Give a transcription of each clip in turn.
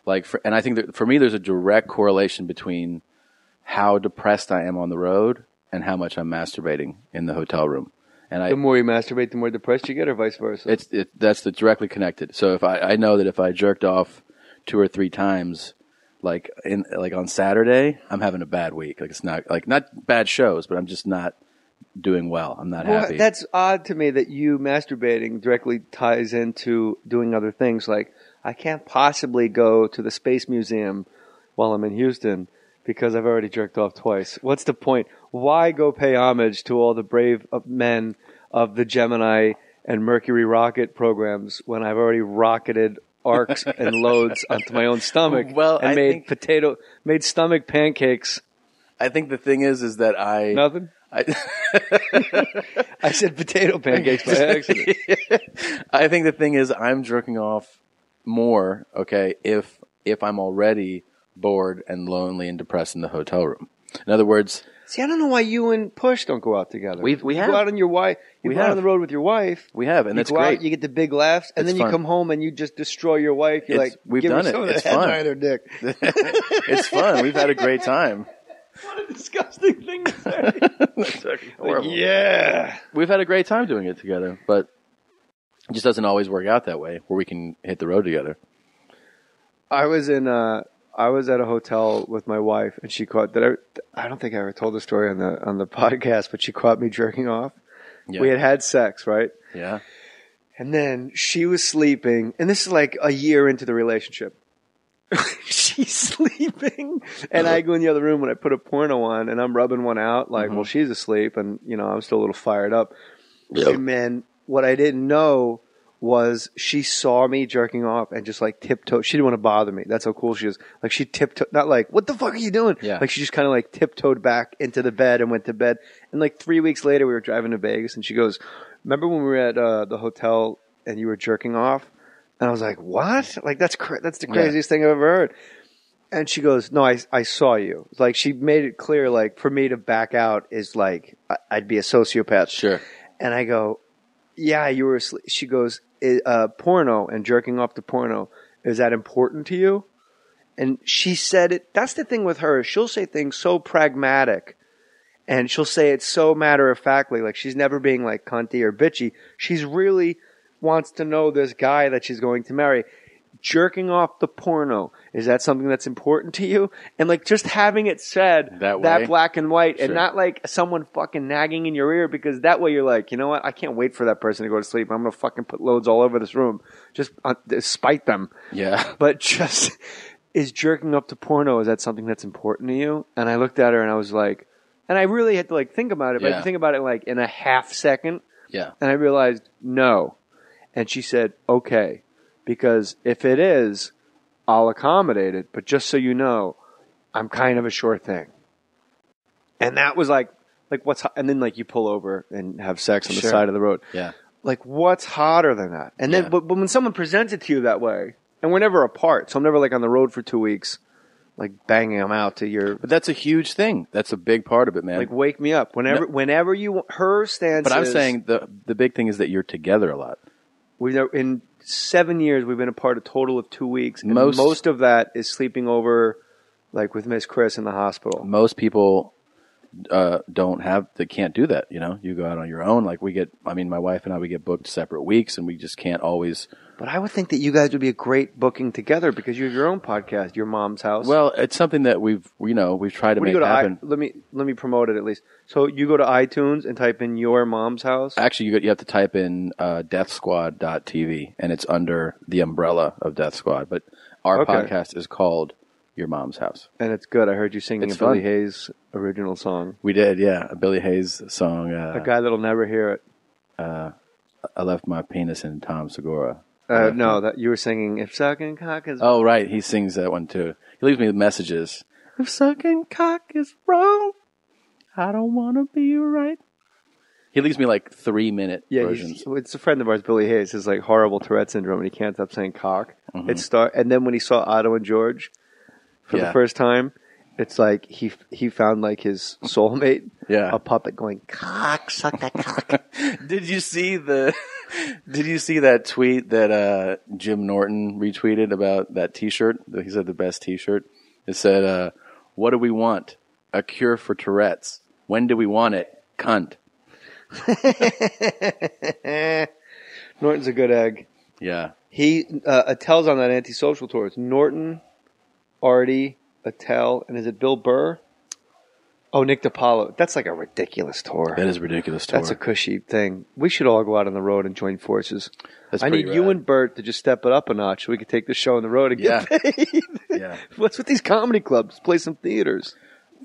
And I think that for me, there's a direct correlation between how depressed I am on the road and how much I'm masturbating in the hotel room. And the more you masturbate, the more depressed you get, or vice versa? That's directly connected. So if I know that if I jerked off 2 or 3 times, like on Saturday, I'm having a bad week. Like it's not bad shows, but I'm just not doing well. I'm not happy. That's odd to me that you masturbating directly ties into doing other things. Like, I can't possibly go to the Space Museum while I'm in Houston because I've already jerked off twice. What's the point? Why go pay homage to all the brave men of the Gemini and Mercury rocket programs when I've already rocketed arcs and loads onto my own stomach and made stomach pancakes? I think the thing is that Nothing? I said potato pancakes by accident. I think the thing is I'm jerking off more, okay, if I'm already bored and lonely and depressed in the hotel room. In other words, see, I don't know why you and Push don't go out together. We have. Go out on your wife. You go out on the road with your wife. We have, and it's great. Out, you get the big laughs, and then you come home and you just destroy your wife. You're we've done it. It's fun. Her dick. It's fun. We've had a great time. What a disgusting thing to say. That's horrible. Yeah. We've had a great time doing it together, but it just doesn't always work out that way where we can hit the road together. I was at a hotel with my wife, and she caught that. I don't think I ever told the story on the podcast, but she caught me jerking off. Yeah. We had sex, right? Yeah. And then she was sleeping, and this is like a year into the relationship. She's sleeping, and I go in the other room and I put a porno on, and I'm rubbing one out like, well, she's asleep, and I'm still a little fired up. Yep. And man, what I didn't know was she saw me jerking off and just like tiptoed. She didn't want to bother me. That's how cool she is. Like she tiptoed, not like, what the fuck are you doing? Yeah. Like she just kind of like tiptoed back into the bed and went to bed. And like 3 weeks later, we were driving to Vegas, and she goes, remember when we were at the hotel and you were jerking off? And I was like, what? Like, that's the craziest thing I've ever heard. And she goes, no, I saw you. Like, she made it clear, like, for me to back out is like, I'd be a sociopath. Sure. And I go, yeah, you were asleep. She goes, porno and jerking off to porno, is that important to you? And she said it. That's the thing with her. She'll say things so pragmatic. And she'll say it so matter-of-factly. Like, she's never being, like, cunty or bitchy. She's really wants to know this guy that she's going to marry. Jerking off the porno, is that something that's important to you? And like just having it said that black and white, and not like someone fucking nagging in your ear, because that way you're like, you know what? I can't wait for that person to go to sleep. I'm going to fucking put loads all over this room just spite them. Yeah. But just, is jerking off to porno, is that something that's important to you? And I looked at her and I was like, and I really had to like think about it, but I had to think about it like in a half second. Yeah. And I realized, no. And she said, okay, because if it is, I'll accommodate it. But just so you know, I'm kind of a sure thing. And that was like what's, and then like you pull over and have sex on the side of the road. Yeah. Like what's hotter than that? And then, but when someone presents it to you that way, and we're never apart, so I'm never like on the road for 2 weeks, like banging them out to your. But that's a huge thing. That's a big part of it, man. Like wake me up whenever you. Her stance. But I'm saying the big thing is that you're together a lot. In 7 years, we've been apart a total of 2 weeks. And most of that is sleeping over, like with Miss Chris in the hospital. Most people they can't do that. You go out on your own. Like my wife and I, we get booked separate weeks, and we just can't always. But I would think that you guys would be a great booking together because you have your own podcast, Your Mom's House. Well, it's something that we've tried to make happen. Let me promote it at least. So you go to iTunes and type in Your Mom's House. Actually, you have to type in deathsquad.tv, and it's under the umbrella of Death Squad. But our podcast is called Your Mom's House, and it's good. I heard you singing a Billy Hayes original song. We did, yeah, a Billy Hayes song. A guy that'll never hear it. I left my penis in Tom Segura. No, that you were singing "If Sucking Cock Is." Oh, right, he sings that one too. He leaves me messages. If sucking cock is wrong, I don't want to be right. He leaves me like 3-minute versions. It's a friend of ours, Billy Hayes. Has like horrible Tourette syndrome, and he can't stop saying cock. Mm-hmm. And then when he saw Otto and George for the first time, It's like he found like his soulmate. Yeah. A puppet going cock, suck that cock. Did you see that tweet that Jim Norton retweeted about that T-shirt? He said the best T-shirt. It said, "What do we want? A cure for Tourette's. When do we want it? Cunt." Norton's a good egg. Yeah. Attell's on that antisocial tour. It's Norton, Artie, Attell, and is it Bill Burr? Oh, Nick DiPaolo. That's like a ridiculous tour. That is a ridiculous tour. That's a cushy thing. We should all go out on the road and join forces. I need rad. you and Bert to just step it up a notch so we could take the show on the road and get paid. Yeah. What's with these comedy clubs? Play some theaters.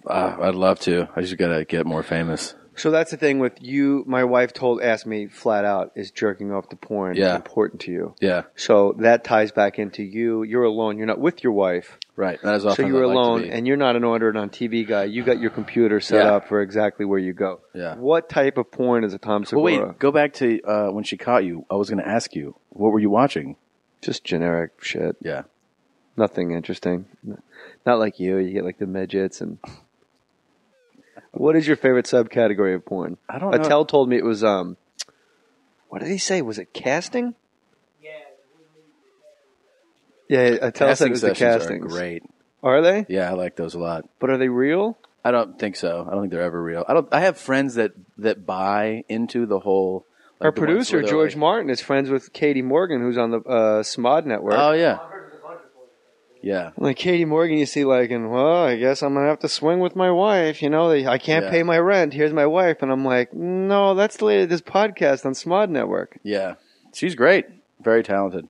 I'd love to. I just got to get more famous. So that's the thing with you. My wife asked me flat out, is jerking off to porn important to you? Yeah. So that ties back into you. You're alone. You're not with your wife. Right. That is often so you're I'd alone, like to be. and you're not an ordered on TV guy. You got your computer set up for exactly where you go. Yeah. What type of porn is a Tom Segura? Well, wait, go back to when she caught you. I was going to ask you, what were you watching? Just generic shit. Yeah. Nothing interesting. Not like you. You get like the midgets and... What is your favorite subcategory of porn? I don't know. Attell told me it was, what did he say? Was it casting? Yeah, Attell said it was the castings. Are great. Are they? Yeah, I like those a lot. But are they real? I don't think so. I don't think they're ever real. I have friends that buy into the whole. Like our producer George Martin is friends with Katie Morgan, who's on the SMOD network. Oh yeah. Yeah. Like Katie Morgan, you see, like, and well, I guess I'm gonna have to swing with my wife. You know, I can't pay my rent. Here's my wife, and I'm like, no, that's the lady of this podcast on SMOD network. Yeah, she's great, very talented.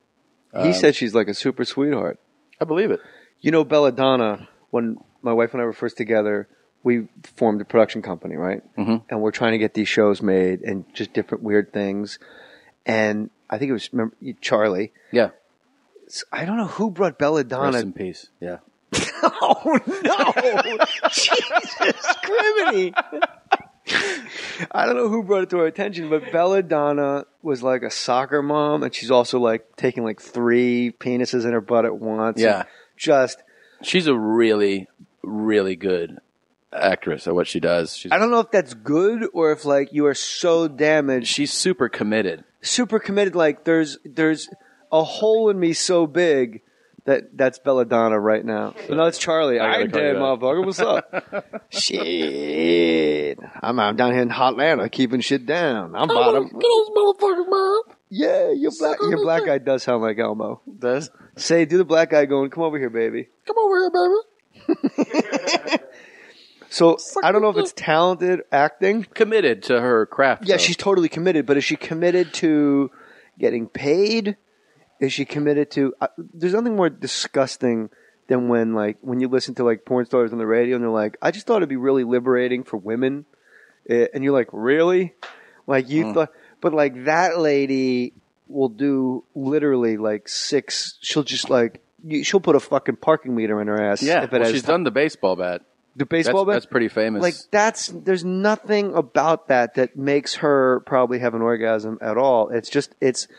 He said she's like a super sweetheart. I believe it. You know, Belladonna. When my wife and I were first together, we formed a production company, right? Mm-hmm. And we're trying to get these shows made and just different weird things. And I think it was Charlie. Yeah. I don't know who brought Belladonna. Rest in peace. Yeah. Oh, no. Jesus criminy. I don't know who brought it to our attention, but Belladonna was like a soccer mom, and she's also like taking like 3 penises in her butt at once. Yeah. She's a really, really good actress at what she does. I don't know if that's good or if like you are so damaged. She's super committed. Super committed. Like there's a hole in me so big that's Belladonna right now. So no, it's Charlie. I dead, motherfucker. What's up? Shit. I'm down here in Hotlanta keeping shit down. I'm bottom. Get those motherfuckers, Mom. Yeah, your black guy does sound like Elmo. Does? Do the black guy going, come over here, baby. Come over here, baby. So I don't know if it's talented acting. Committed to her craft. Yeah, though. she's totally committed. But is she committed to getting paid? Is she committed to? There's nothing more disgusting than when you listen to like porn stars on the radio and they're like, "I just thought it'd be really liberating for women," and you're like, "Really?" Like you thought, but like that lady will do literally like 6. She'll just like she'll put a fucking parking meter in her ass. Yeah, she's done the baseball bat. The baseball bat? That's pretty famous. Like there's nothing about that makes her probably have an orgasm at all. It's.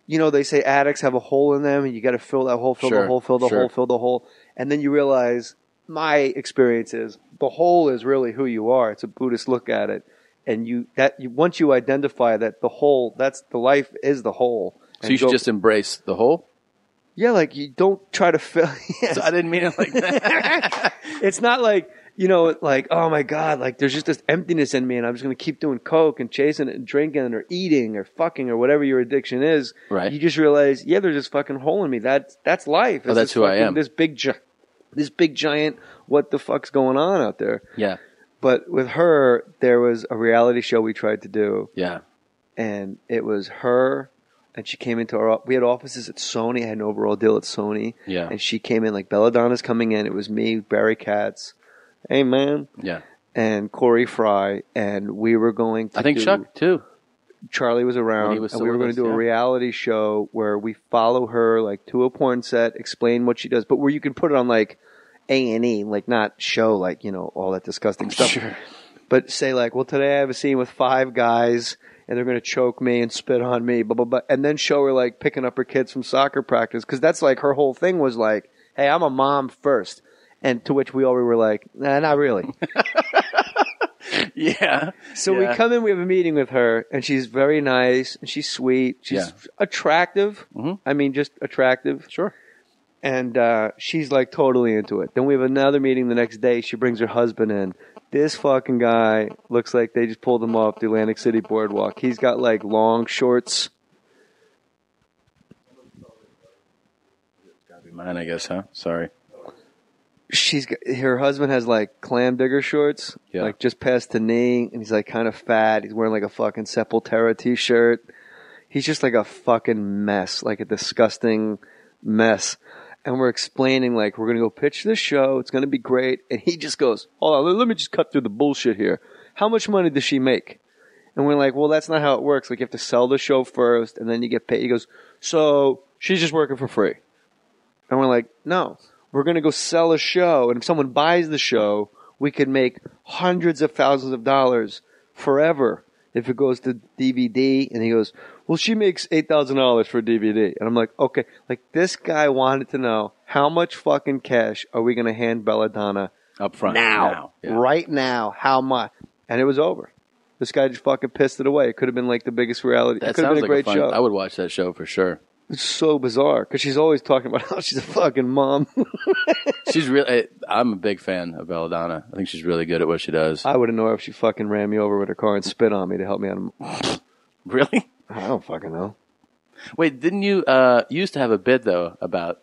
You know, they say addicts have a hole in them, and you got to fill that hole, fill the hole, fill the hole, fill the hole. And then you realize, my experience is, the hole is really who you are. It's a Buddhist look at it. And once you identify that the hole, that's the life is the hole. So you should just embrace the hole? Yeah, like you don't try to fill. Yes. So I didn't mean it like that. It's not like, you know, like, oh my God, like there's just this emptiness in me and I'm just going to keep doing coke and chasing it and drinking or eating or fucking or whatever your addiction is. Right. You just realize, yeah, there's this fucking hole in me. That's life. Oh, that's who I am. This big giant, what the fuck's going on out there? Yeah. But with her, there was a reality show we tried to do. Yeah. And it was her. And she came into we had offices at Sony. I had an overall deal at Sony. Yeah. And she came in, like Belladonna's coming in. It was me, Barry Katz. Hey, man. Yeah. And Corey Fry. And we were going to I think Chuck, too. Charlie was around. And we were going to do a reality show where we follow her, like, to a porn set, explain what she does. But where you can put it on, like, A&E, like, not show, like, you know, all that disgusting stuff. Sure. But say, like, well, today I have a scene with 5 guys. And they're going to choke me and spit on me, blah, blah, blah. And then show her, like, picking up her kids from soccer practice. Because that's, like, her whole thing was, like, hey, I'm a mom first. And to which we all were like, nah, not really. Yeah. So we come in, we have a meeting with her, and she's very nice, and she's sweet. She's attractive. Mhm. I mean, just attractive. Sure. And she's like totally into it. Then we have another meeting the next day. She brings her husband in. This fucking guy looks like they just pulled him off the Atlantic City boardwalk. He's got like long shorts. Gotta be mine, I guess, huh? Sorry. Her husband has like clam digger shorts, Yeah. like just past the knee, and he's like kind of fat. He's wearing like a fucking Sepultura t-shirt. He's just like a fucking mess, like a disgusting mess. And we're explaining like we're gonna go pitch this show. It's gonna be great. And he just goes, "Hold on, let me just cut through the bullshit here. How much money does she make?" And we're like, "Well, that's not how it works. Like you have to sell the show first, and then you get paid." He goes, "So she's just working for free." And we're like, "No. We're going to go sell a show, and if someone buys the show, we could make hundreds of thousands of dollars forever if it goes to DVD." And he goes, "Well, she makes $8,000 for a DVD." And I'm like, okay. Like, this guy wanted to know, how much fucking cash are we going to hand Belladonna Up front. now? Yeah. Right now. How much? And it was over. This guy just fucking pissed it away. It could have been like the biggest reality. That It could have sounds been a like great show. I would watch that show for sure. It's so bizarre because she's always talking about how she's a fucking mom. She's really. I'm a big fan of Belladonna. I think she's really good at what she does. I wouldn't know if she fucking ran me over with her car and spit on me to help me out. Really? I don't fucking know. Wait, didn't you? You used to have a bit though about.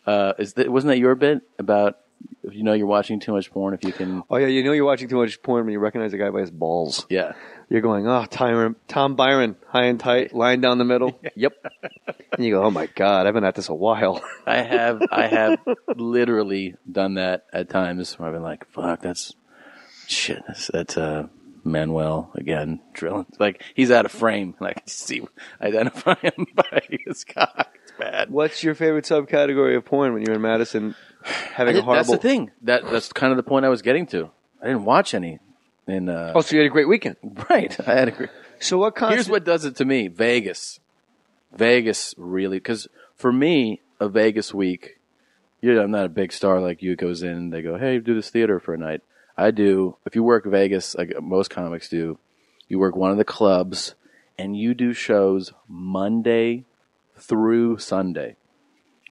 Wasn't that your bit about? If you know you're watching too much porn, if you can. Oh yeah, you know you're watching too much porn when you recognize a guy by his balls. Yeah. You're going, oh, Tom Byron, high and tight, lying down the middle. Yep. And you go, oh my God, I've been at this a while. I have literally done that at times where I've been like, fuck, that's shit. That's Manuel again drilling. Like, he's out of frame. And I can identify him by his cock. It's bad. What's your favorite subcategory of porn when you're in Madison having a horrible... That's the thing. That's kind of the point I was getting to. I didn't watch any. Oh, so you had a great weekend. Right. I had a great... So what Here's what does it to me. Vegas. Vegas really... Because for me, a Vegas week... I'm not a big star like you. It goes in, they go, hey, do this theater for a night. I do. If you work Vegas, like most comics do, you work one of the clubs, and you do shows Monday through Sunday.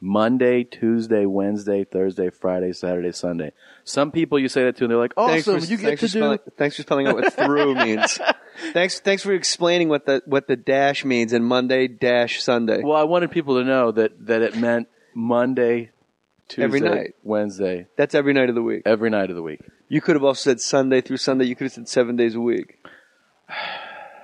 Monday, Tuesday, Wednesday, Thursday, Friday, Saturday, Sunday. Some people you say that to, and they're like, awesome, you get to do... Thanks for spelling out what through means. Thanks for explaining what the dash means in Monday dash Sunday. Well, I wanted people to know that it meant Monday, Tuesday, every night. Wednesday. That's every night of the week. Every night of the week. You could have also said Sunday through Sunday. You could have said 7 days a week.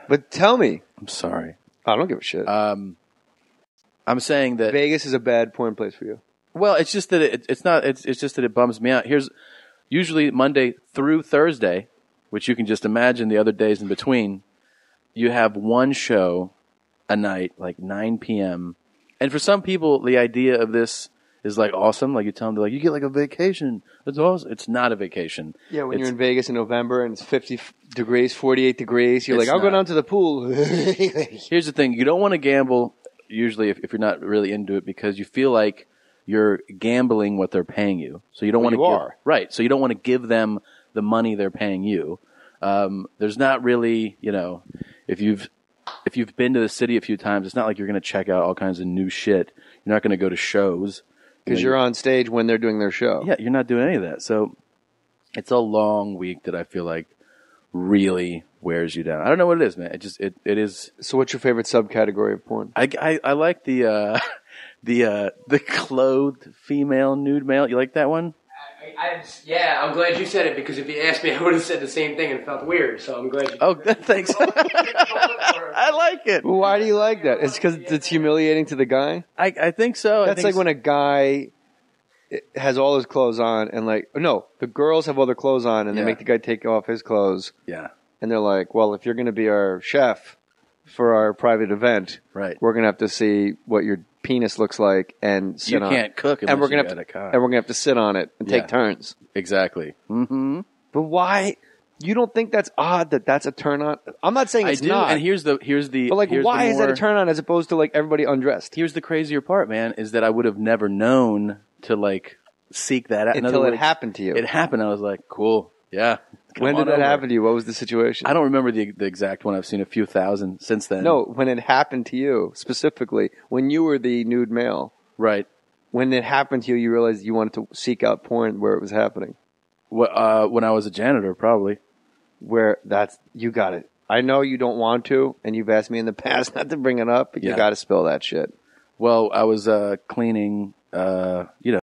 But tell me. I'm sorry. I don't give a shit. I'm saying that Vegas is a bad porn place for you. Well, it's just that it's not. It's just that it bums me out. Here's usually Monday through Thursday, which you can just imagine the other days in between. You have one show a night, like 9 p.m. And for some people, the idea of this is like awesome. Like you tell them, they're like, you get like a vacation. That's awesome. It's not a vacation. Yeah, when you're in Vegas in November and it's 50 degrees, 48 degrees, you're like, I'll go down to the pool. Here's the thing. You don't want to gamble, usually, if you're not really into it, because you feel like you're gambling what they're paying you. So you don't want to give, right. So you don't want to give them the money they're paying you. There's not really, if you've been to the city a few times, it's not like you're going to check out all kinds of new shit. You're not going to go to shows. Because you're on stage when they're doing their show. Yeah, you're not doing any of that. So it's a long week that I feel like really wears you down. I don't know what it is, man. It is. So what's your favorite subcategory of porn? I like the clothed female nude male. You like that one? Yeah, I'm glad you said it, because if you asked me, I would have said the same thing and it felt weird. So I'm glad you. Oh, thanks. I like it. Well, why do you like that? It's because it's humiliating to the guy? I think so. That's like when a guy has all his clothes on and the girls have all their clothes on and they make the guy take off his clothes. Yeah. And they're like, well, if you're going to be our chef for our private event, right, we're going to have to see what your penis looks like and sit on it. You can't cook unless you got a cock. And we're going to have to sit on it and take turns. Exactly. Mm-hmm. But why? You don't think that's odd that that's a turn on? I'm not saying it's not. And here's the. But why is that a turn on as opposed to everybody undressed? Here's the crazier part, man, is that I would have never known to seek that out. In until other it words, happened to you. It happened. I was like, cool. Yeah. When did that happen to you? What was the situation? I don't remember the exact one. I've seen a few thousand since then. No, when it happened to you, specifically, when you were the nude male. Right. When it happened to you, you realized you wanted to seek out porn where it was happening. When I was a janitor, probably. You got it. I know you don't want to, and you've asked me in the past not to bring it up, but you got to spill that shit. Well, I was cleaning,